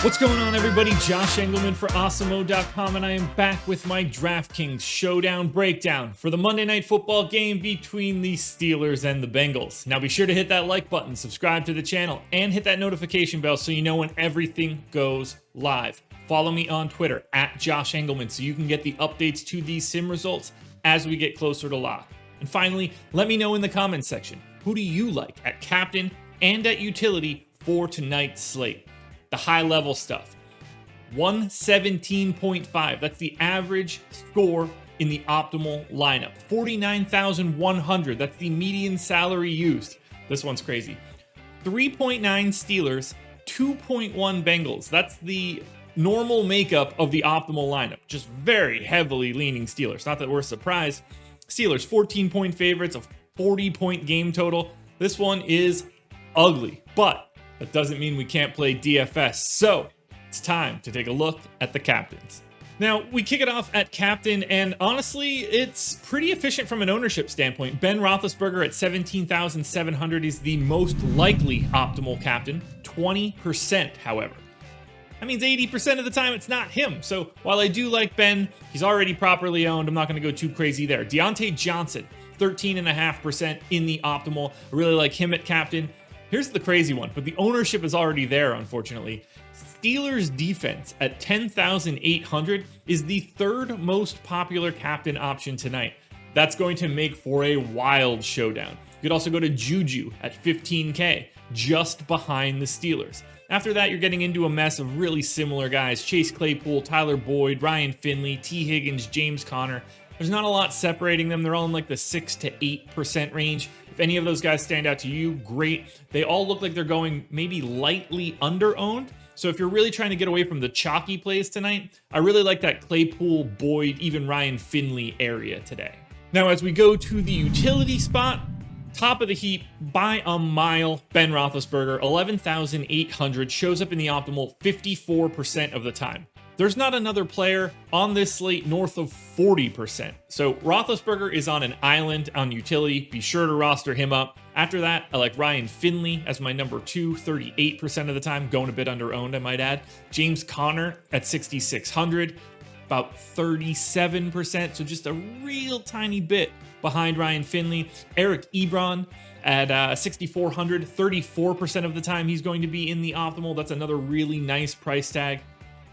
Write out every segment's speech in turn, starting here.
What's going on, everybody? Josh Engleman for Awesemo.com, and I am back with my DraftKings Showdown breakdown for the Monday Night Football game between the Steelers and the Bengals. Now be sure to hit that like button, subscribe to the channel, and hit that notification bell so you know when everything goes live. Follow me on Twitter at Josh Engleman so you can get the updates to these sim results as we get closer to lock. And finally, let me know in the comments section, who do you like at captain and at utility for tonight's slate? The high level stuff. 117.5. That's the average score in the optimal lineup. 49,100. That's the median salary used. This one's crazy. 3.9 Steelers, 2.1 Bengals. That's the normal makeup of the optimal lineup. Just very heavily leaning Steelers. Not that we're surprised. Steelers, 14-point favorites, a 40-point game total. This one is ugly, but that doesn't mean we can't play DFS, so it's time to take a look at the captains. Now, we kick it off at captain, and honestly, it's pretty efficient from an ownership standpoint. Ben Roethlisberger at 17,700 is the most likely optimal captain, 20%, however. That means 80% of the time it's not him. So while I do like Ben, he's already properly owned. I'm not going to go too crazy there. Deontay Johnson, 13.5% in the optimal. I really like him at captain. Here's the crazy one, but the ownership is already there, unfortunately. Steelers defense at 10,800 is the third most popular captain option tonight. That's going to make for a wild showdown. You could also go to Juju at 15K, just behind the Steelers. After that, you're getting into a mess of really similar guys. Chase Claypool, Tyler Boyd, Ryan Finley, T. Higgins, James Conner. There's not a lot separating them. They're all in like the 6 to 8% range. If any of those guys stand out to you, great. They all look like they're going maybe lightly under-owned. So if you're really trying to get away from the chalky plays tonight, I really like that Claypool, Boyd, even Ryan Finley area today. Now, as we go to the utility spot, top of the heap by a mile, Ben Roethlisberger, 11,800, shows up in the optimal 54% of the time. There's not another player on this slate north of 40%. So Roethlisberger is on an island on utility. Be sure to roster him up. After that, I like Ryan Finley as my number 2, 38% of the time, going a bit under owned, I might add. James Conner at 6,600, about 37%, so just a real tiny bit behind Ryan Finley. Eric Ebron at 6,400, 34% of the time he's going to be in the optimal. That's another really nice price tag.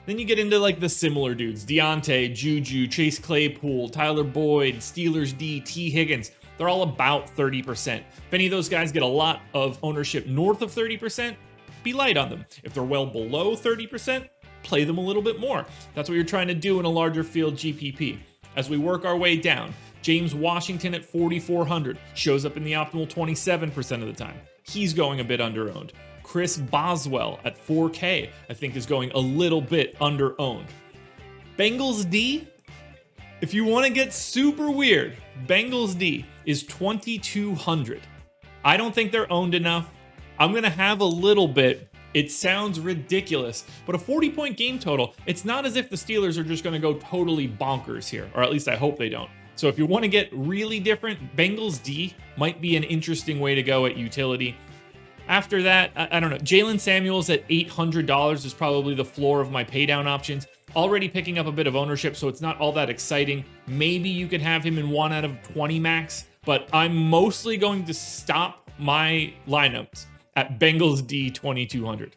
Then you get into like the similar dudes, Deontay, Juju, Chase Claypool, Tyler Boyd, Steelers D, T. Higgins. They're all about 30%. If any of those guys get a lot of ownership north of 30%, be light on them. If they're well below 30%, play them a little bit more. That's what you're trying to do in a larger field GPP. As we work our way down, James Washington at 4,400 shows up in the optimal 27% of the time. He's going a bit under-owned. Chris Boswell at 4K, I think, is going a little bit under-owned. Bengals D, if you want to get super weird, Bengals D is 2,200. I don't think they're owned enough. I'm going to have a little bit. It sounds ridiculous, but a 40-point game total, it's not as if the Steelers are just going to go totally bonkers here, or at least I hope they don't. So if you want to get really different, Bengals D might be an interesting way to go at utility. After that, I don't know, Jalen Samuels at $800 is probably the floor of my paydown options. Already picking up a bit of ownership, so it's not all that exciting. Maybe you could have him in 1 out of 20 max, but I'm mostly going to stop my lineups at Bengals D 2,200.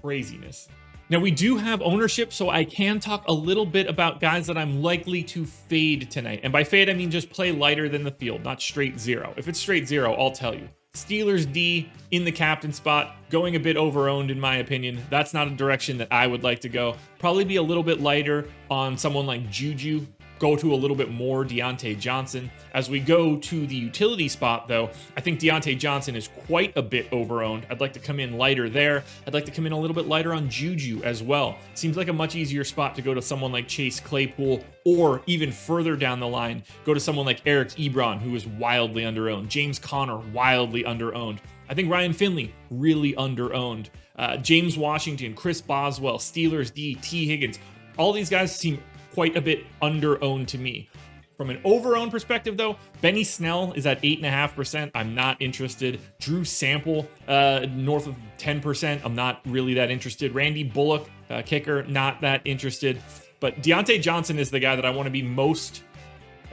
Craziness. Now, we do have ownership, so I can talk a little bit about guys that I'm likely to fade tonight. And by fade, I mean just play lighter than the field, not straight zero. If it's straight zero, I'll tell you. Steelers D in the captain spot, going a bit over-owned in my opinion. That's not a direction that I would like to go. Probably be a little bit lighter on someone like Juju. Go to a little bit more Deontay Johnson. As we go to the utility spot, though, I think Deontay Johnson is quite a bit over-owned. I'd like to come in lighter there. I'd like to come in a little bit lighter on Juju as well. Seems like a much easier spot to go to someone like Chase Claypool, or even further down the line, go to someone like Eric Ebron, who is wildly under-owned. James Conner, wildly under-owned. I think Ryan Finley, really under-owned. James Washington, Chris Boswell, Steelers D, T. Higgins. All these guys seem quite a bit under-owned to me. From an over-owned perspective, though, Benny Snell is at 8.5%. I'm not interested. Drew Sample, north of 10%. I'm not really that interested. Randy Bullock, kicker, not that interested. But Deontay Johnson is the guy that I want to be most,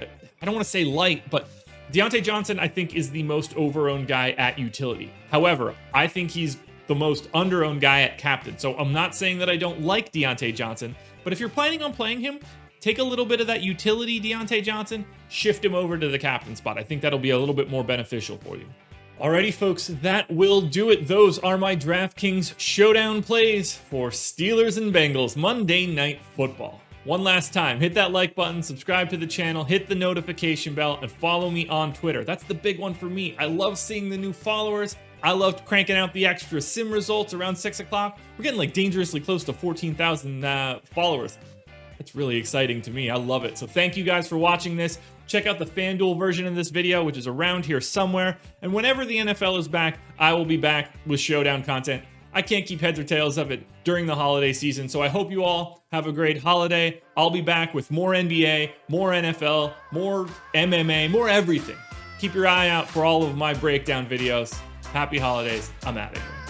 I don't want to say light, but Deontay Johnson, I think, is the most over-owned guy at utility. However, I think he's the most under-owned guy at captain. So I'm not saying that I don't like Deontay Johnson, but if you're planning on playing him, take a little bit of that utility Deontay Johnson, shift him over to the captain spot. I think that'll be a little bit more beneficial for you. Alrighty, folks, that will do it. Those are my DraftKings Showdown plays for Steelers and Bengals Monday Night Football. One last time, hit that like button, subscribe to the channel, hit the notification bell, and follow me on Twitter. That's the big one for me. I love seeing the new followers. I loved cranking out the extra sim results around 6 o'clock. We're getting like dangerously close to 14,000 followers. It's really exciting to me. I love it. So thank you guys for watching this. Check out the FanDuel version of this video, which is around here somewhere. And whenever the NFL is back, I will be back with Showdown content. I can't keep heads or tails of it during the holiday season. So I hope you all have a great holiday. I'll be back with more NBA, more NFL, more MMA, more everything. Keep your eye out for all of my breakdown videos. Happy holidays. I'm out of here.